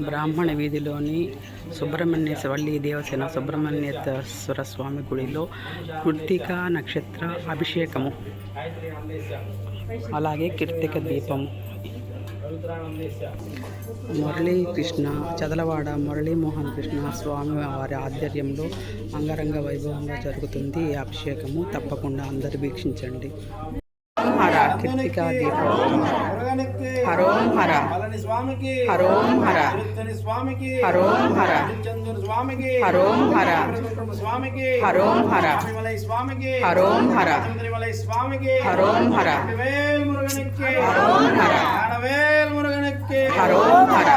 బ్రాహ్మణ వీధిలోని సుబ్రహ్మణ్యేశ్వరి దేవసేన సుబ్రహ్మణ్యేశ్వర స్వామి గుడిలో కృత్తికా నక్షత్ర అభిషేకము, అలాగే కీర్తిక దీపము. మురళీకృష్ణ చదలవాడ మురళీమోహన్ కృష్ణ స్వామి వారి ఆధ్వర్యంలో అంగరంగ వైభవంగా జరుగుతుంది ఈ అభిషేకము. తప్పకుండా అందరు వీక్షించండి. హర కీర్తికా దీపం. హరోం హర హరోం హర హరోం హర హరోం హర హరోం హర హరోం హర హరోం హర హరోం హర హరోం హర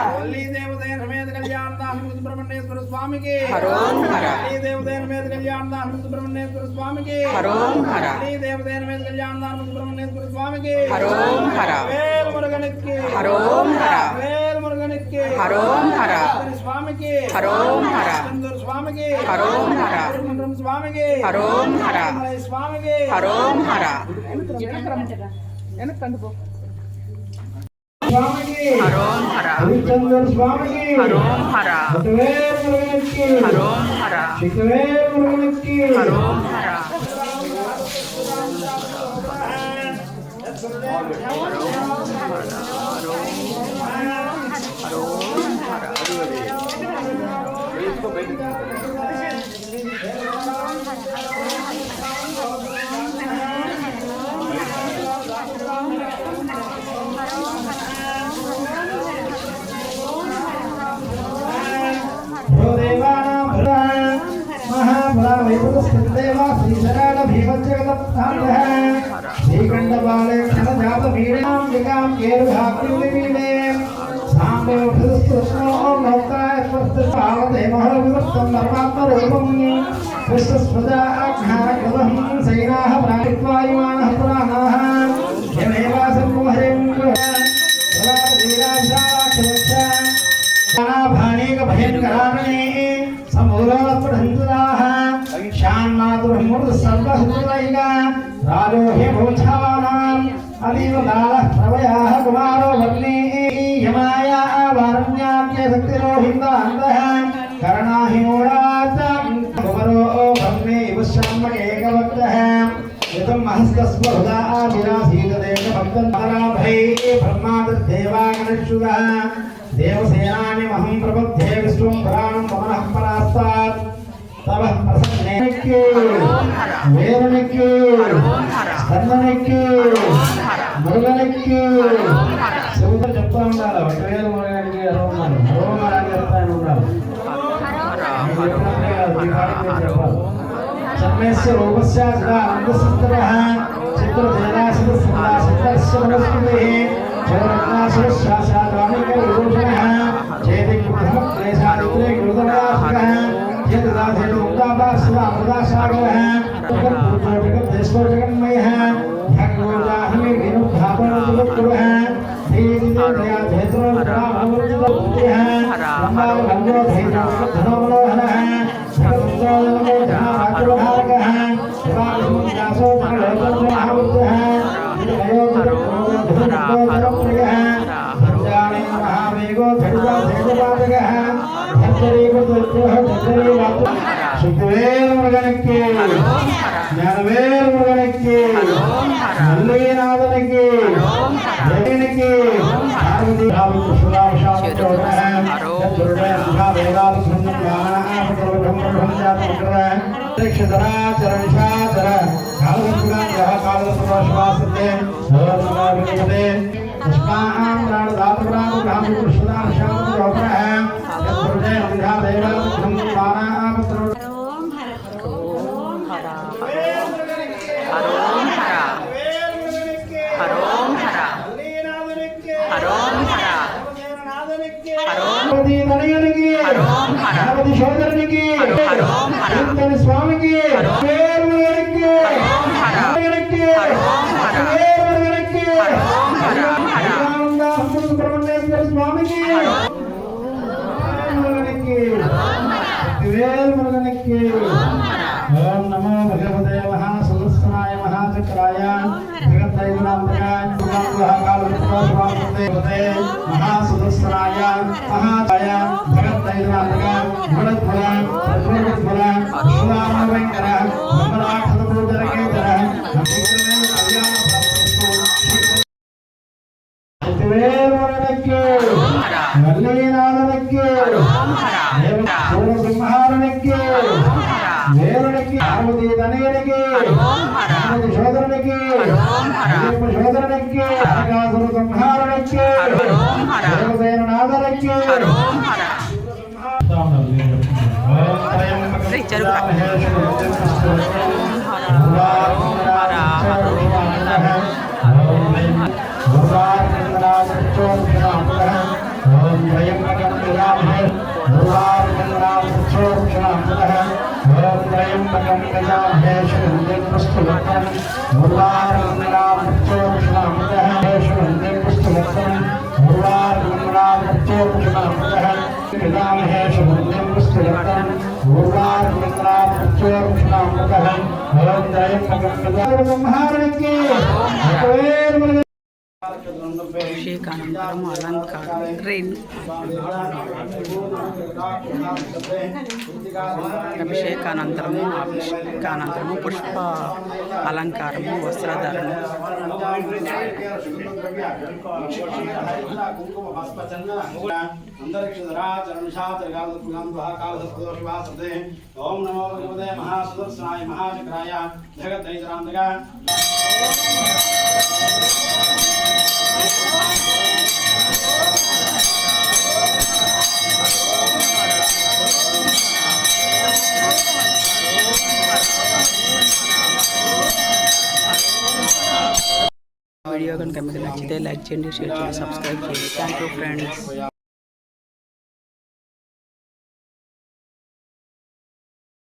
సుబ్రహ్మణ్యేశ్వర స్వామికి హరోం హర దేవదేన మీద కళ్యాణదాన సుబ్రహ్మణ్యేశ్వర స్వామికి హరోం హర దేవదేన మీద కళ్యాణదాన సుబ్రహ్మణ్యేశ్వర స్వామికి హరోం హర వేల్ మురుగనికి హరోం హర వేల్ మురుగనికి హరోం హర స్వామికి హరోం హర చంద్ర స్వామికి హరోం హర స్వామికి హరోం హర స్వామికి హరోం హర వెనకందుకో హరోం హర హరోం హర హరోం హర హరోం హర దేవసేనానిమహం ప్రబుద్ధే విష్ణుం పురాణం పవనః పరాస్తాత్ తవ ప్రసన్నేకి వేరునికి స్కందనికి మురుగనికి శివుడు చెప్తా ఉండాలి. ఒకవేళ మురుగనికి హరోమరాన్ని చెప్తాను ఉండాలి. సన్మేస్య రూపస్య సదా అనంతసంతరః చిత్రదేనాశివ సదా చిత్తస్య వనస్పతిః జగరత్నాశివ శాశాదామిక విభూషణః చేతి కృతః క్లేశాదిత్రే కృతదాశకః యతదాధేను ఉదాబాశివ అమృతాసాగరః జగద్దేశ్వర జగన్మయః భగవదాహి వినుద్ధాపనజగత్కురః ధీర్యదయా ధేత్రోరామవృతః రంభావ గంగో ధైర్యధనోమనోహరః శుద్ధవేలుగనకి జ్ఞానవేలుగనకి మల్లీనాథనికి దేనికి సోదరునికి స్వామికి సుబ్రహ్మణ్యేశ్వర స్వామికి మురుగనికి ఓం నమో భగవతే మహాసహస్రాయ మహాచక్రాయ జగత్తైవనాంతకాయ మహాసహస్రాయ మహా శ్రీనాథనకి సూర్యసింహారునికి వేరునికి పార్వతీ తనయునికి సోదరునికి సోదరునికి అనకాసుర సంహారునికి దేవసేననాథనికి ఓం త్రయంబకం యజామహే ఓం త్రయంబకం యజామహే శుద్ధం పుష్పవత్తం ఉర్వారుకం శుద్ధం పుష్పవత్తం ఉర్వారుకం యజామహే శుద్ధం పుష్పవత్తం ఉర్వారుకం ఓం త్రయంబకం సంహారణకి అభిషేకానంతరం అలంకారం అభిషేకానంతరము పుష్ప అలంకారము వస్త్రధారణ ఓం నమో భగవతే మహాసుదర్శనాయ మహాచక్రాయ జగద్దైతరాంతగా వీడియో కనుక మీకు నచ్చితే లైక్ చేయండి, షేర్ చేయండి, సబ్స్క్రైబ్ చేయండి. Thank you friends.